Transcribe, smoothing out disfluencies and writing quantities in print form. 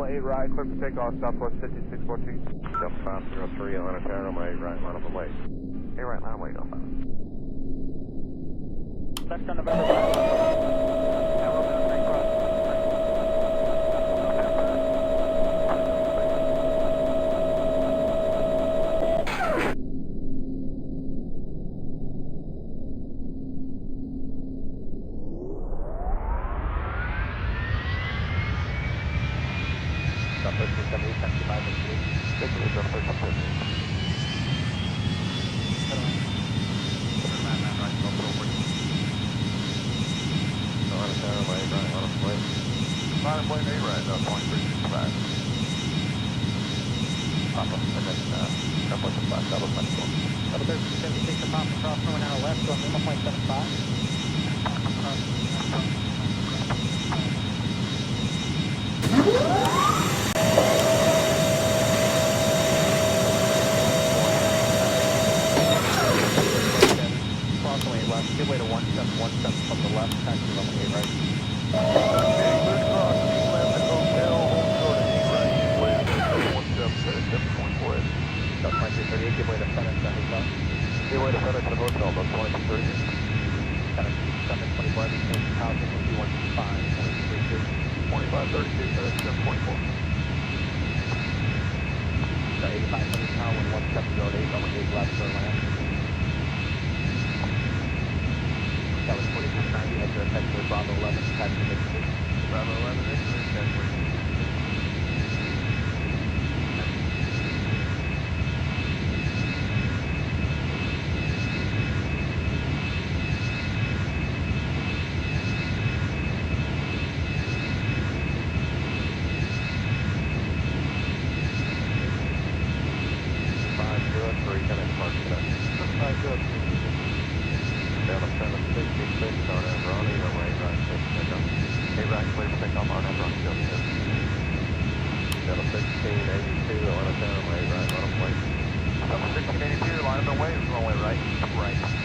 8 right, clear for takeoff, Southwest 5614. Delta 503, Atlanta Tower, runway 8 right, line up and wait. 8 right, line wait, Delta 5. Left on November 5. Give way to 1717 from the left, taxi runway 8 right. Clear to cross, keep left at hotel, hold short at 8 right, give way to 1777.4. Delta 2338, give way to FedEx at hotel. Give way to FedEx at hotel, about 2230. FedEx 724, everything, housing will be 125.32. 2532, FedEx 724. 8500 now, 1708, runway 8 left for land. That was 4690, head to effective Bravo 11, taxi Mississippi. Bravo 11, excellent, taxi. Delta 766, Arnhem, Ronnie, runway right, 6, takeoff. 8 right, clear for takeoff, Arnhem, Ronnie, Delta 7. Delta 1682, Atlanta Tower, runway right, line up and wait. Delta 1682, line up and wait, runway right. Right.